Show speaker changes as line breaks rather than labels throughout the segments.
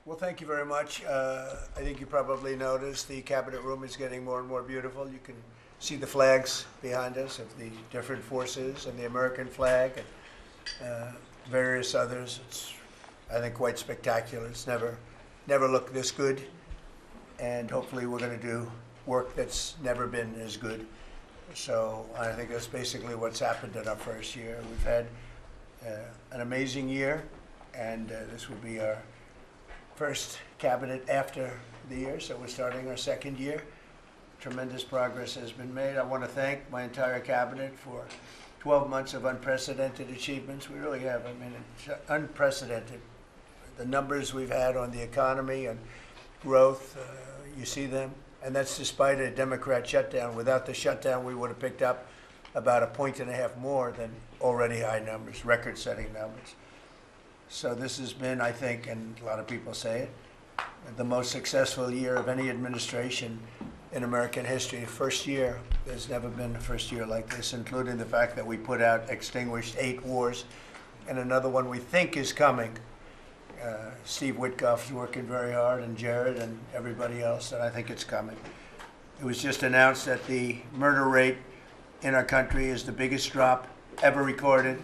Well, thank you very much. I think you probably noticed the cabinet room is getting more and more beautiful. You can see the flags behind us of the different forces and the American flag and various others. It's, I think, quite spectacular. It's never looked this good, and hopefully we're going to do work that's never been as good. So I think that's basically what's happened in our first year. We've had an amazing year, and this will be our first cabinet after the year, so we're starting our second year. Tremendous progress has been made. I want to thank my entire cabinet for 12 months of unprecedented achievements. We really have. I mean, it's unprecedented. The numbers we've had on the economy and growth, you see them. And that's despite a Democrat shutdown. Without the shutdown, we would have picked up about 1.5 points more than already high numbers, record-setting numbers. So this has been, I think, and a lot of people say it, the most successful year of any administration in American history. First year, there's never been a first year like this, including the fact that we put out, extinguished 8 wars, and another one we think is coming. Steve Witkoff's working very hard, and Jared and everybody else, and I think it's coming. It was just announced that the murder rate in our country is the biggest drop ever recorded.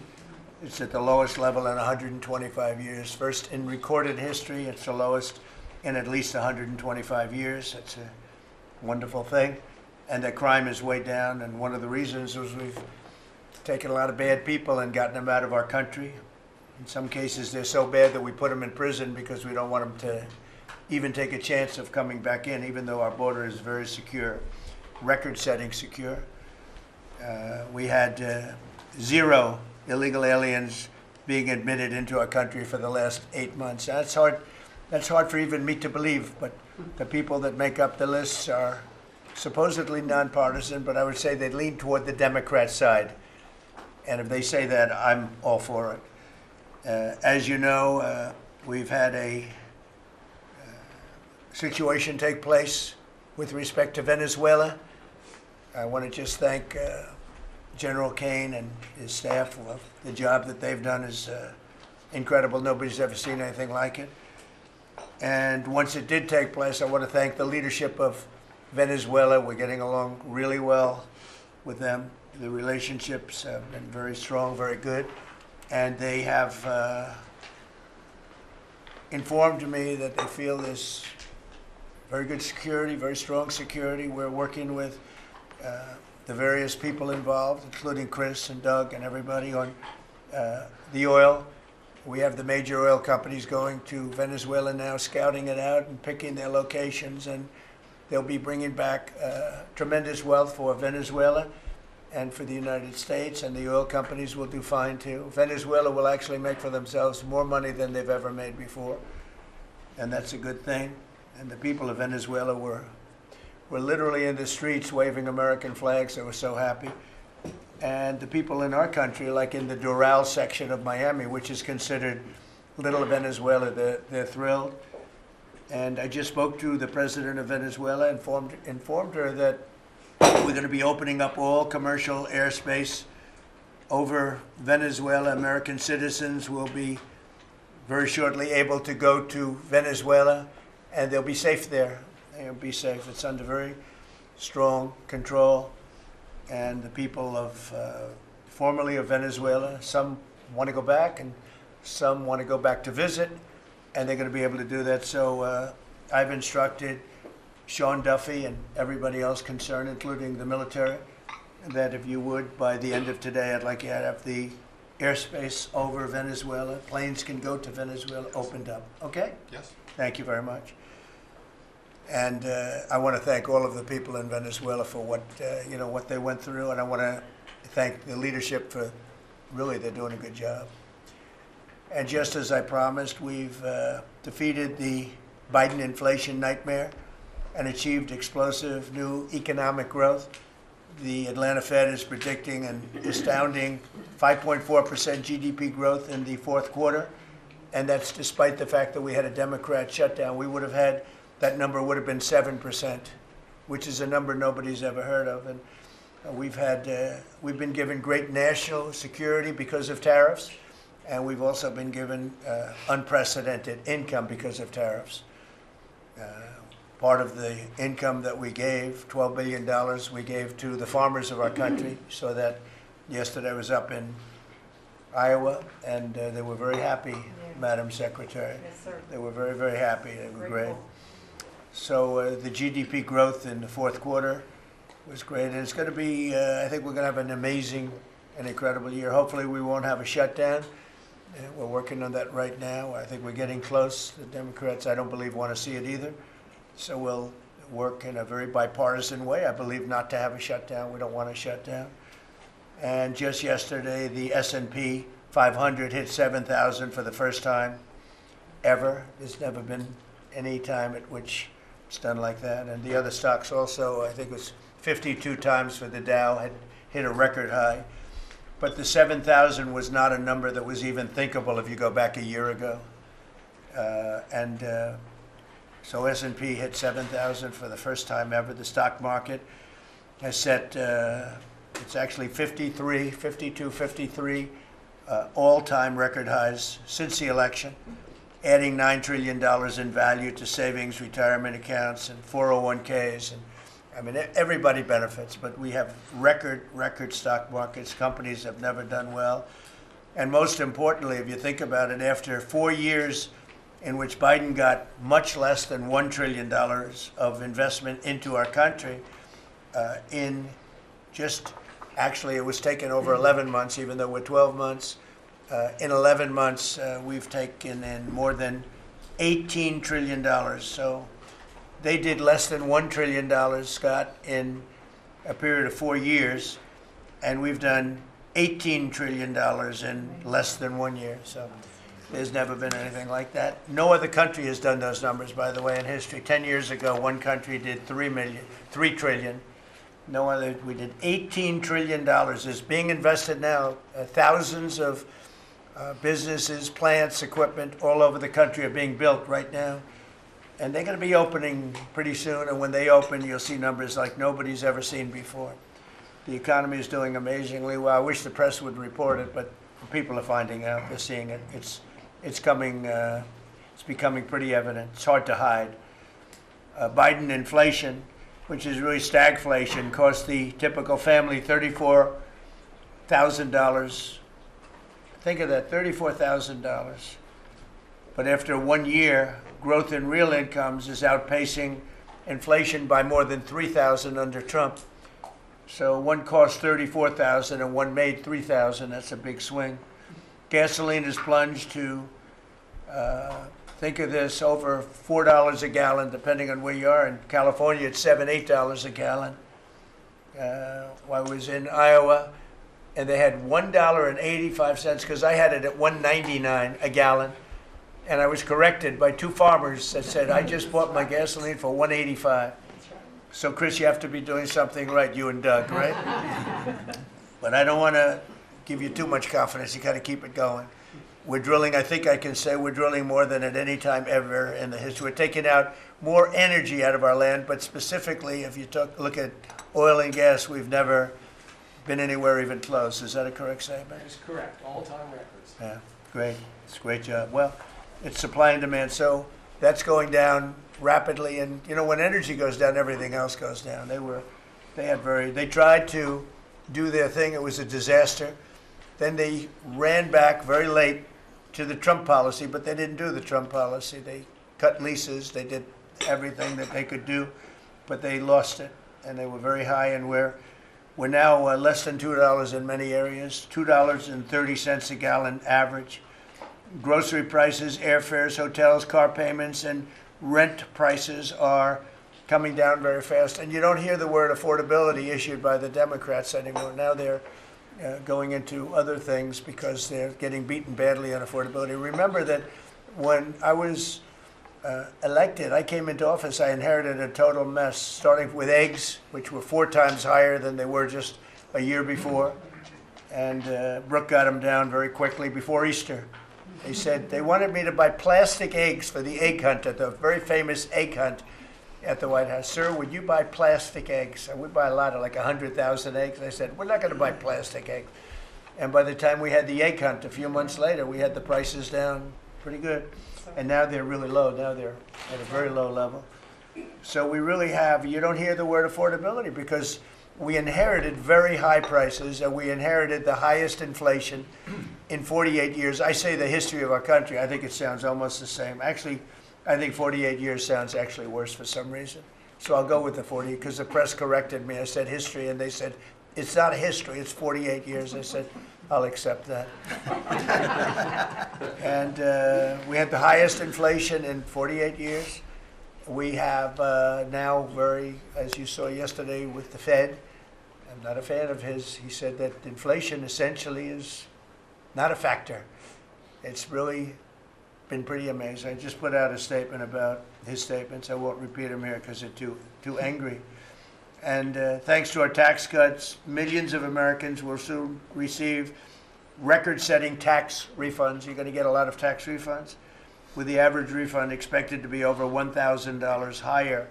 It's at the lowest level in 125 years. First in recorded history, it's the lowest in at least 125 years. It's a wonderful thing. And that crime is way down, and one of the reasons is we've taken a lot of bad people and gotten them out of our country. In some cases, they're so bad that we put them in prison because we don't want them to even take a chance of coming back in, even though our border is very secure, record-setting secure. We had 0 illegal aliens being admitted into our country for the last 8 months. That's hard for even me to believe, but the people that make up the lists are supposedly nonpartisan, but I would say they lean toward the Democrat side. And if they say that, I'm all for it. As you know, we've had a situation take place with respect to Venezuela. I want to just thank General Kane and his staff. Well, the job that they've done is incredible. Nobody's ever seen anything like it. And once it did take place, I want to thank the leadership of Venezuela. We're getting along really well with them. The relationships have been very strong, very good. And they have informed me that they feel there's very good security, very strong security. We're working with the various people involved, including Chris and Doug and everybody on the oil. We have the major oil companies going to Venezuela now, scouting it out and picking their locations, and they'll be bringing back tremendous wealth for Venezuela and for the United States, and the oil companies will do fine too. Venezuela will actually make for themselves more money than they've ever made before, and that's a good thing. And the people of Venezuela were literally in the streets waving American flags. They were so happy. And the people in our country, like in the Doral section of Miami, which is considered Little Venezuela, they're thrilled. And I just spoke to the president of Venezuela, informed her that we're going to be opening up all commercial airspace over Venezuela. American citizens will be very shortly able to go to Venezuela, and they'll be safe there. They'll be safe. It's under very strong control. And the people of formerly of Venezuela, some want to go back and some want to go back to visit, and they're going to be able to do that. So I've instructed Sean Duffy and everybody else concerned, including the military, that if you would, by the end of today, I'd like you to have the airspace over Venezuela. Planes can go to Venezuela opened up. Okay?
Yes.
Thank you very much. And I want to thank all of the people in Venezuela for what what they went through, and I want to thank the leadership for really they're doing a good job. And just as I promised, we've defeated the Biden inflation nightmare and achieved explosive new economic growth. The Atlanta Fed is predicting an astounding 5.4% GDP growth in the fourth quarter, and that's despite the fact that we had a Democrat shutdown. We would have had that number would have been 7%, which is a number nobody's ever heard of. And we've been given great national security because of tariffs. and we've also been given unprecedented income because of tariffs. Part of the income that we gave, $12 billion, we gave to the farmers of our country, so that yesterday I was up in Iowa, and they were very happy, Madam Secretary.
Yes, sir.
They were very, very happy. They were great.
Grateful.
So the GDP growth in the fourth quarter was great, and it's going to be, I think we're going to have an amazing and incredible year. Hopefully we won't have a shutdown. We're working on that right now. I think we're getting close. The Democrats, I don't believe, want to see it either. So we'll work in a very bipartisan way. I believe not to have a shutdown. We don't want a shutdown. And just yesterday, the S&P 500 hit 7,000 for the first time ever. There's never been any time at which it's done like that. And the other stocks also, I think it was 52 times for the Dow, had hit a record high. But the 7,000 was not a number that was even thinkable if you go back a year ago. So S&P hit 7,000 for the first time ever. The stock market has set, it's actually 53 all-time record highs since the election, adding $9 trillion in value to savings, retirement accounts, and 401ks. And I mean, everybody benefits, but we have record stock markets. Companies have never done well. And most importantly, if you think about it, after 4 years in which Biden got much less than $1 trillion of investment into our country, in just, actually it was taken over 11 months, even though we're 12 months. In 11 months, we've taken in more than $18 trillion. So they did less than $1 trillion, Scott, in a period of 4 years, and we've done $18 trillion in less than 1 year. So there's never been anything like that. No other country has done those numbers, by the way, in history. 10 years ago, one country did $3 trillion. No other, we did $18 trillion is being invested now. Thousands of businesses, plants, equipment all over the country are being built right now. And they're going to be opening pretty soon. And when they open, you'll see numbers like nobody's ever seen before. The economy is doing amazingly well. I wish the press would report it, but people are finding out. They're seeing it. It's coming. It's becoming pretty evident. It's hard to hide. Biden inflation, which is really stagflation, cost the typical family $34,000. Think of that, $34,000. But after 1 year, growth in real incomes is outpacing inflation by more than $3,000 under Trump. So one cost $34,000 and one made $3,000. That's a big swing. Gasoline has plunged to, think of this, over $4 a gallon, depending on where you are. In California, it's $7, $8 a gallon. While I was in Iowa, and they had $1.85, because I had it at $1.99 a gallon. And I was corrected by two farmers that said, I just bought my gasoline for $1.85. So, Chris, you have to be doing something right, you and Doug, right? But I don't want to give you too much confidence. You got to keep it going. We're drilling, I think I can say we're drilling more than at any time ever in the history. We're taking out more energy out of our land, but specifically, if you look at oil and gas, we've never been anywhere even close. Is that a correct statement?
That is correct. All-time records.
Yeah, great. It's a great job. Well, it's supply and demand, so that's going down rapidly. And you know, when energy goes down, everything else goes down. They tried to do their thing. It was a disaster. Then they ran back very late to the Trump policy, but they didn't do the Trump policy. They cut leases. They did everything that they could do, but they lost it, and they were very high. And we're now less than $2 in many areas, $2.30 a gallon average. Grocery prices, airfares, hotels, car payments, and rent prices are coming down very fast. And you don't hear the word affordability issued by the Democrats anymore. Now they're going into other things because they're getting beaten badly on affordability. Remember that when I was elected, I came into office, I inherited a total mess, starting with eggs, which were 4 times higher than they were just a year before. And Brooke got them down very quickly before Easter. They said they wanted me to buy plastic eggs for the egg hunt, at the very famous egg hunt at the White House. Sir, would you buy plastic eggs? And we buy a lot, of like 100,000 eggs. I said, we're not going to buy plastic eggs. And by the time we had the egg hunt a few months later, we had the prices down pretty good. And now they're really low. Now they're at a very low level. So we really have, you don't hear the word affordability because we inherited very high prices and we inherited the highest inflation in 48 years. I say the history of our country. I think it sounds almost the same. Actually, I think 48 years sounds actually worse for some reason. So I'll go with the 40 because the press corrected me. I said history and they said, it's not history, it's 48 years. I said, I'll accept that. And we had the highest inflation in 48 years. We have now as you saw yesterday with the Fed, I'm not a fan of his, he said that inflation essentially is not a factor. It's really been pretty amazing. I just put out a statement about his statements. I won't repeat them here because they're too angry. And thanks to our tax cuts, millions of Americans will soon receive record-setting tax refunds. You're going to get a lot of tax refunds, with the average refund expected to be over $1,000 higher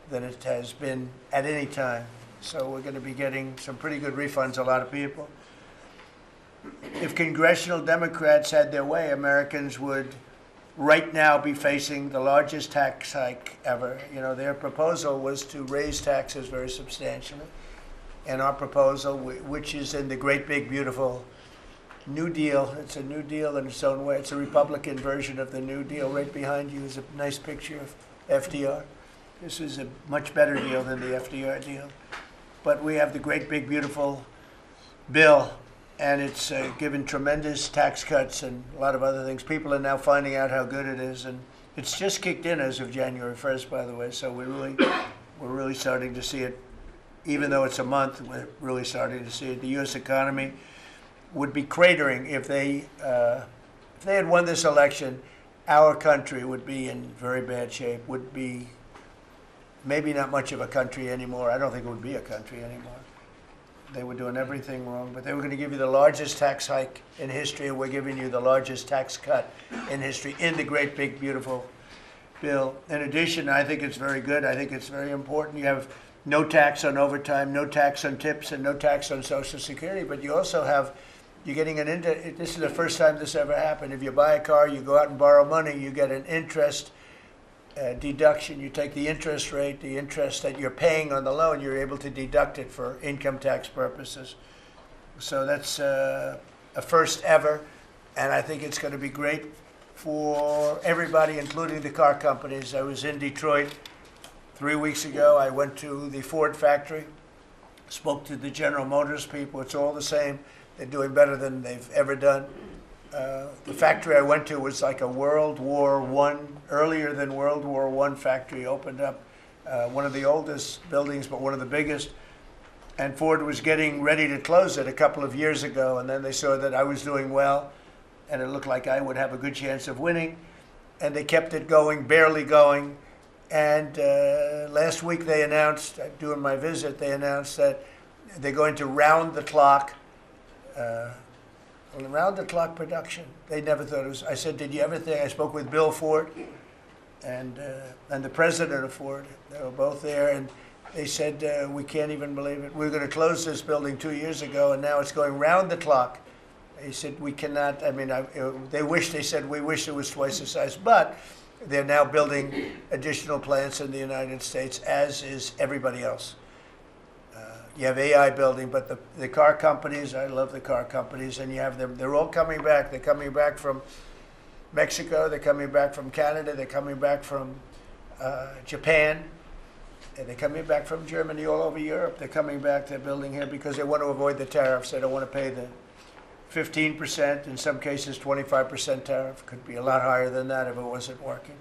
than it has been at any time. So we're going to be getting some pretty good refunds, a lot of people. If congressional Democrats had their way, Americans would right now be facing the largest tax hike ever. You know, their proposal was to raise taxes very substantially. And our proposal, which is in the great big beautiful New Deal, it's a New Deal in its own way. It's a Republican version of the New Deal. Right behind you is a nice picture of FDR. This is a much better deal than the FDR deal. But we have the great big beautiful bill, and it's given tremendous tax cuts and a lot of other things. People are now finding out how good it is, and it's just kicked in as of January 1st, by the way. So we're really starting to see it. Even though it's a month, we're really starting to see it. The U.S. economy would be cratering if they had won this election. Our country would be in very bad shape. Would be maybe not much of a country anymore. I don't think it would be a country anymore. They were doing everything wrong, but they were going to give you the largest tax hike in history, and we're giving you the largest tax cut in history in the great big beautiful bill. In addition, I think it's very good. I think it's very important. You have no tax on overtime, no tax on tips, and no tax on Social Security, but you also have, you're getting this is the first time this ever happened. If you buy a car, you go out and borrow money, you get an interest deduction. You take the interest rate, the interest that you're paying on the loan, you're able to deduct it for income tax purposes. So that's a first ever, and I think it's going to be great for everybody, including the car companies. I was in Detroit 3 weeks ago. I went to the Ford factory, spoke to the General Motors people. It's all the same. They're doing better than they've ever done. The factory I went to was like a World War I, earlier than World War I factory, opened up. One of the oldest buildings, but one of the biggest. And Ford was getting ready to close it a couple of years ago, and then they saw that I was doing well, and it looked like I would have a good chance of winning. And they kept it going, barely going. And last week they announced, during my visit, they announced that they're going to round the clock production. They never thought it was. I said, did you ever think? I spoke with Bill Ford and the president of Ford. They were both there, and they said, we can't even believe it. We were going to close this building 2 years ago, and now it's going round the clock. He said, we cannot. I mean, they said, we wish it was twice the size, but they're now building additional plants in the United States, as is everybody else. You have AI building, but the car companies, I love the car companies, and you have them, they're all coming back. They're coming back from Mexico, they're coming back from Canada, they're coming back from Japan, and they're coming back from Germany, all over Europe. They're coming back, they're building here because they want to avoid the tariffs. They don't want to pay the 15%, in some cases 25% tariff. Could be a lot higher than that if it wasn't working.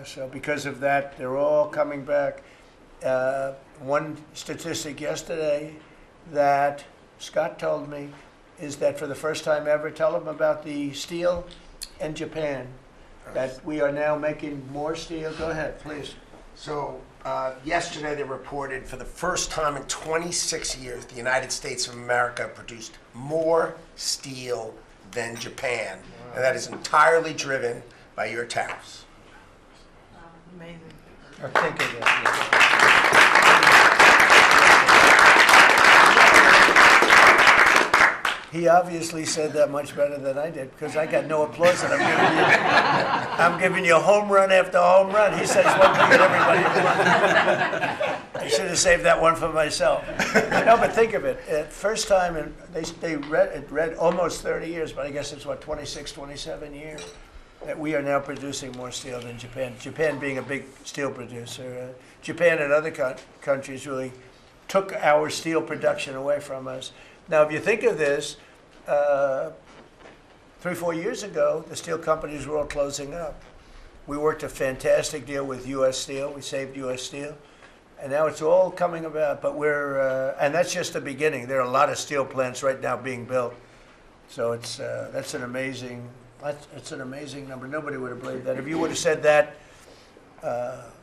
So because of that, they're all coming back. One statistic yesterday that Scott told me is that for the first time ever, tell them about the steel in Japan, that we are now making more steel. Go ahead, please.
So yesterday they reported for the first time in 26 years, the United States of America produced more steel than Japan. Wow. And that is entirely driven by your tariffs.
Amazing.
Think of that. He obviously said that much better than I did because I got no applause and I'm giving you home run after home run. He says one thing and everybody I should have saved that one for myself. No, but think of it. First time, and they read almost 30 years, but I guess it's what, 26, 27 years, that we are now producing more steel than Japan. Japan being a big steel producer. Japan and other countries really took our steel production away from us. Now, if you think of this, 3-4 years ago, the steel companies were all closing up. We worked a fantastic deal with U.S. Steel. We saved U.S. Steel. And now it's all coming about, but and that's just the beginning. There are a lot of steel plants right now being built. So that's an amazing number. Nobody would have believed that. If you would have said that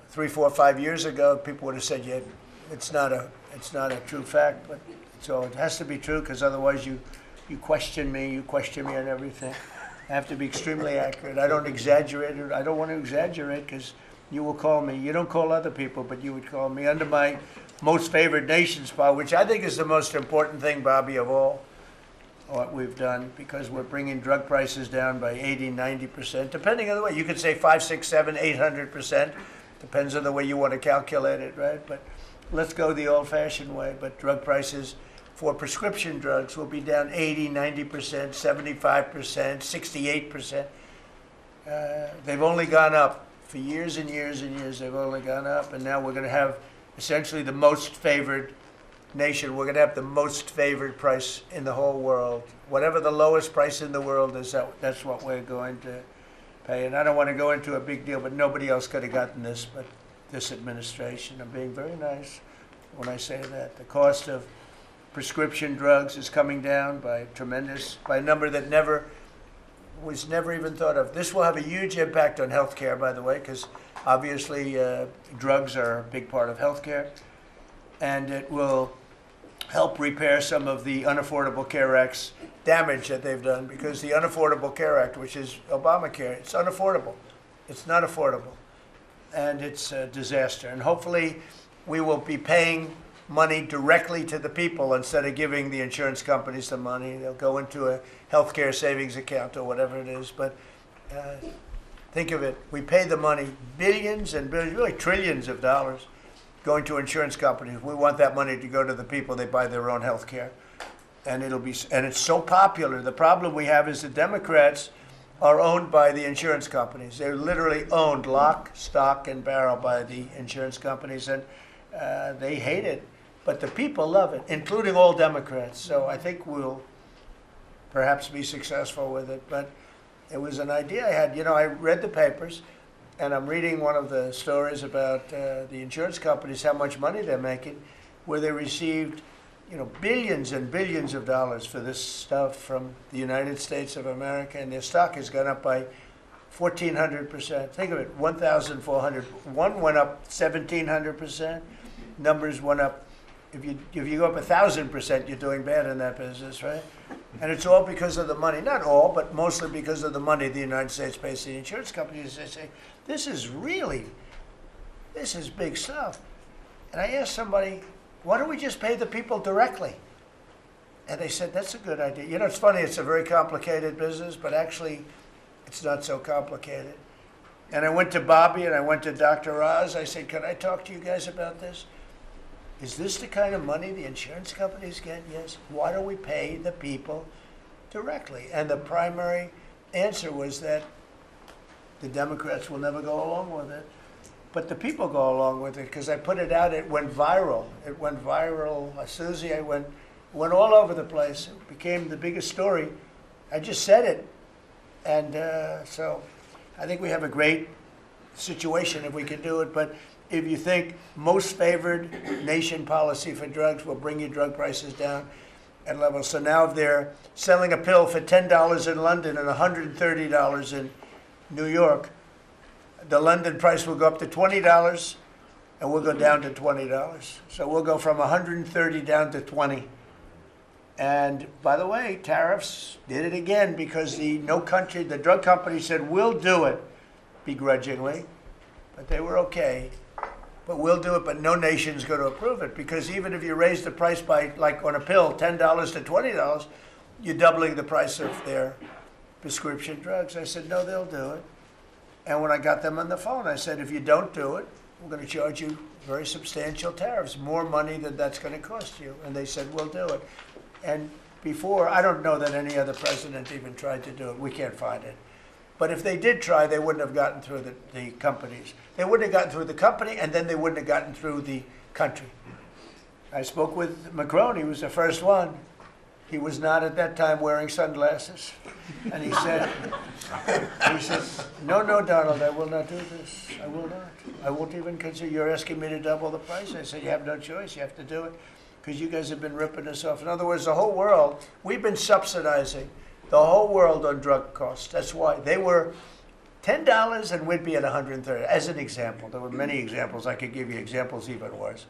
3, 4, 5 years ago, people would have said, yeah, it's not a true fact. But so it has to be true because otherwise you question me on everything. I have to be extremely accurate. I don't exaggerate it. I don't want to exaggerate because you will call me. You don't call other people, but you would call me under my most favored nations policy, which I think is the most important thing, Bobby, of all what we've done, because we're bringing drug prices down by 80, 90%, depending on the way. You could say 5, 6, 7, 800%. Depends on the way you want to calculate it, right? But let's go the old-fashioned way. But drug prices for prescription drugs will be down 80, 90%, 75%, 68%. They've only gone up. For years and years and years, they've only gone up, and now we're going to have essentially the most favored nation. We're going to have the most favored price in the whole world. Whatever the lowest price in the world is, that's what we're going to pay. And I don't want to go into a big deal, but nobody else could have gotten this but this administration. I'm being very nice when I say that. The cost of prescription drugs is coming down by a number that was never even thought of. This will have a huge impact on healthcare, by the way, because obviously drugs are a big part of healthcare, and it will help repair some of the Unaffordable Care Act's damage that they've done, because the Unaffordable Care Act, which is Obamacare, it's unaffordable. It's not affordable, and it's a disaster. And hopefully we will be paying money directly to the people instead of giving the insurance companies the money. They'll go into a healthcare savings account or whatever it is. But think of it. We pay the money, billions and billions, really trillions of dollars going to insurance companies. We want that money to go to the people. They buy their own healthcare. And it's so popular. The problem we have is the Democrats are owned by the insurance companies. They're literally owned lock, stock, and barrel by the insurance companies, and they hate it. But the people love it, including all Democrats. So I think we'll perhaps be successful with it. But it was an idea I had. You know, I read the papers, and I'm reading one of the stories about the insurance companies, how much money they're making, where they received, billions and billions of dollars for this stuff from the United States of America, and their stock has gone up by 1,400%. Think of it, 1,400. One went up 1,700%. Numbers went up. If you go up 1,000%, you're doing bad in that business, right? And it's all because of the money. Not all, but mostly because of the money the United States pays the insurance companies. They say, this is big stuff. And I asked somebody, why don't we just pay the people directly? And they said, that's a good idea. It's funny, it's a very complicated business, but actually it's not so complicated. And I went to Bobby and I went to Dr. Oz. I said, can I talk to you guys about this? Is this the kind of money the insurance companies get? Yes. Why don't we pay the people directly? And the primary answer was that the Democrats will never go along with it. But the people go along with it because I put it out. It went viral. It went viral. Susie, I went all over the place. It became the biggest story. I just said it. And so I think we have a great situation if we can do it. But if you think most favored nation policy for drugs will bring your drug prices down at levels. So now if they're selling a pill for $10 in London and $130 in New York, the London price will go up to $20 and we'll go down to $20. So we'll go from 130 down to 20. And by the way, tariffs did it again because the drug company said, we'll do it begrudgingly, but they were okay. But we'll do it, but no nation's going to approve it because even if you raise the price by, like on a pill, $10 to $20, you're doubling the price of their prescription drugs. I said, no, they'll do it. And when I got them on the phone, I said, if you don't do it, we're going to charge you very substantial tariffs, more money than that's going to cost you. And they said, we'll do it. And before, I don't know that any other president even tried to do it. We can't find it. But if they did try, they wouldn't have gotten through the companies. They wouldn't have gotten through the company, and then they wouldn't have gotten through the country. I spoke with Macron. He was the first one. He was not at that time wearing sunglasses. And he said, no, Donald, I will not do this. I will not. I won't even consider, you're asking me to double the price. I said, you have no choice. You have to do it because you guys have been ripping us off. In other words, the whole world, we've been subsidizing the whole world on drug costs. That's why. They were $10 and we'd be at 130, as an example. There were many examples. I could give you examples even worse.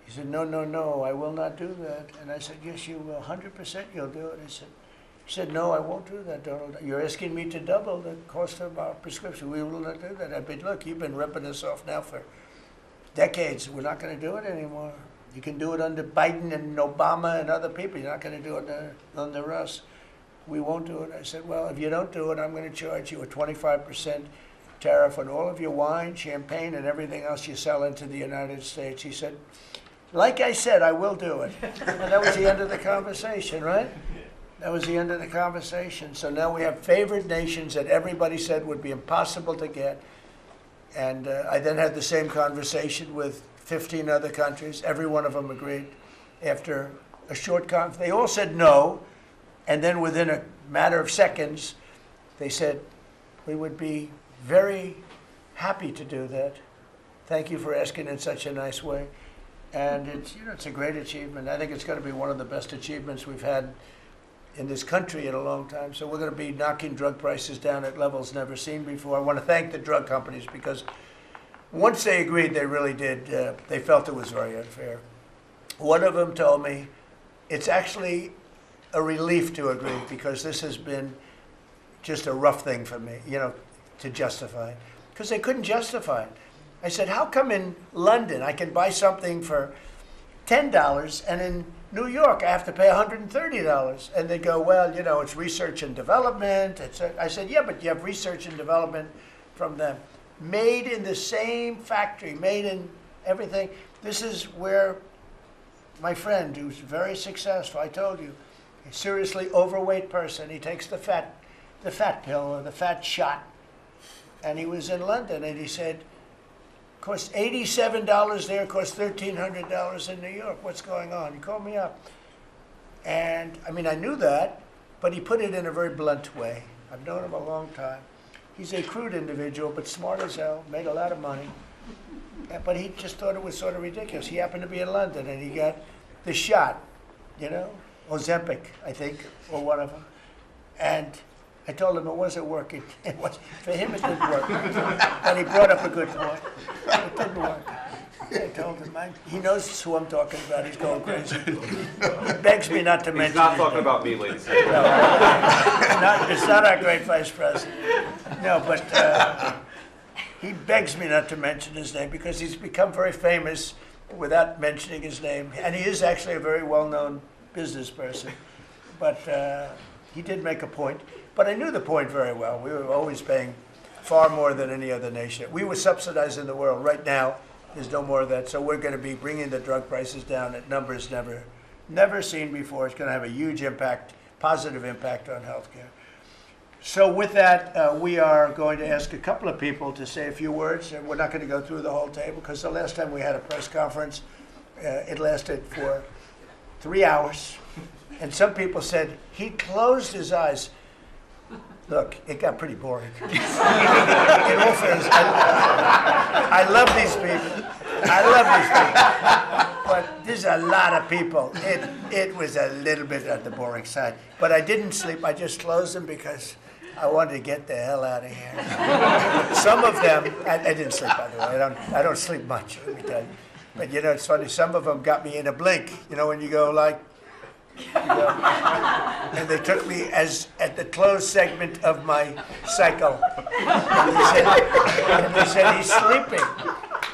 He said, no, I will not do that. And I said, yes, you will, 100% you'll do it. He said, no, I won't do that, Donald. You're asking me to double the cost of our prescription. We will not do that. I said, look, you've been ripping us off now for decades. We're not going to do it anymore. You can do it under Biden and Obama and other people. You're not going to do it under us. We won't do it. I said, well, if you don't do it, I'm going to charge you a 25% tariff on all of your wine, champagne, and everything else you sell into the United States. He said, like I said, I will do it. And that was the end of the conversation, right? That was the end of the conversation. So now we have favored nations that everybody said would be impossible to get. And I then had the same conversation with 15 other countries. Every one of them agreed. After a short conference, they all said no. And then within a matter of seconds, they said, we would be very happy to do that. Thank you for asking in such a nice way. And it's a great achievement. I think it's going to be one of the best achievements we've had in this country in a long time. So we're going to be knocking drug prices down at levels never seen before. I want to thank the drug companies because once they agreed, they really did. They felt it was very unfair. One of them told me it's actually a relief to agree because this has been just a rough thing for me, to justify. Because they couldn't justify it. I said, how come in London I can buy something for $10 and in New York I have to pay $130? And they go, well, it's research and development. I said, yeah, but you have research and development from them. Made in the same factory, made in everything. This is where my friend, who's very successful, I told you, a seriously overweight person, he takes the fat pill or the fat shot. And he was in London and he said, cost $87 there, cost $1,300 in New York. What's going on? He called me up. And, I knew that, but he put it in a very blunt way. I've known him a long time. He's a crude individual, but smart as hell, made a lot of money. But he just thought it was sort of ridiculous. He happened to be in London, and he got the shot, Ozempic, I think, or one of them. And I told him it wasn't working. For him, it didn't work. But he brought up a good point. It didn't work. I told him, he knows who I'm talking about. He's going crazy. He begs me not to mention
He's not
his
talking
name.
about me, ladies.
No, it's not our great vice president. No, but he begs me not to mention his name because he's become very famous without mentioning his name. And he is actually a very well-known business person. But he did make a point. But I knew the point very well. We were always paying far more than any other nation. We were subsidizing the world. Right now, there's no more of that. So we're going to be bringing the drug prices down at numbers never seen before. It's going to have a huge impact, positive impact on healthcare. So with that, we are going to ask a couple of people to say a few words. And we're not going to go through the whole table because the last time we had a press conference, it lasted for 3 hours. And some people said he closed his eyes. Look, it got pretty boring. In all fairness, I love these people. But there's a lot of people. It was a little bit on the boring side. But I didn't sleep. I just closed them because I wanted to get the hell out of here. Some of them, I didn't sleep, by the way. I don't sleep much, let me tell you. But, it's funny. Some of them got me in a blink. When you go like, and they took me at the closed segment of my cycle. And they said, he's sleeping.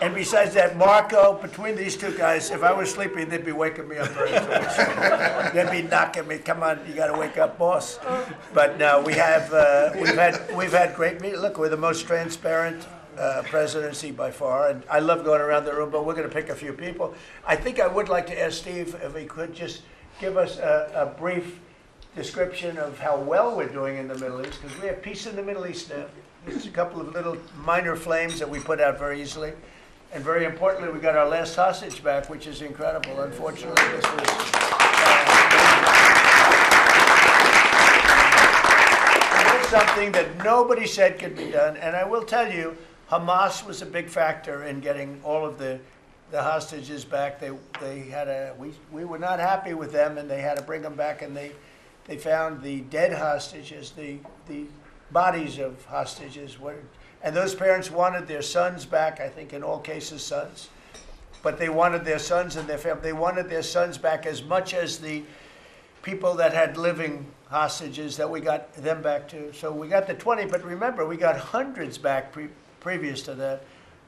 And besides that, Marco, between these two guys, if I was sleeping, they'd be waking me up very soon. They'd be knocking me, come on, you gotta wake up, boss. But no, we've had great meetings. Look, we're the most transparent presidency by far, and I love going around the room, but we're gonna pick a few people. I think I would like to ask Steve if he could just give us a brief description of how well we're doing in the Middle East, because we have peace in the Middle East now. There's a couple of little minor flames that we put out very easily. And very importantly, we got our last hostage back, which is incredible. Unfortunately, this was something that nobody said could be done. And I will tell you, Hamas was a big factor in getting all of the hostages back. We were not happy with them, and they had to bring them back. And they found the dead hostages, the bodies of hostages were. And those parents wanted their sons back, I think in all cases sons. But they wanted their sons and their family. They wanted their sons back as much as the people that had living hostages that we got them back to. So we got the 20, but remember, we got hundreds back previous to that.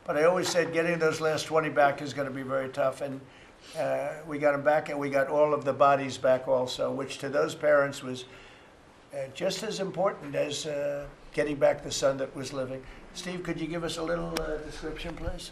But I always said getting those last 20 back is going to be very tough. And we got them back, and we got all of the bodies back also, which to those parents was just as important as getting back the son that was living. Steve, could you give us a little description, please?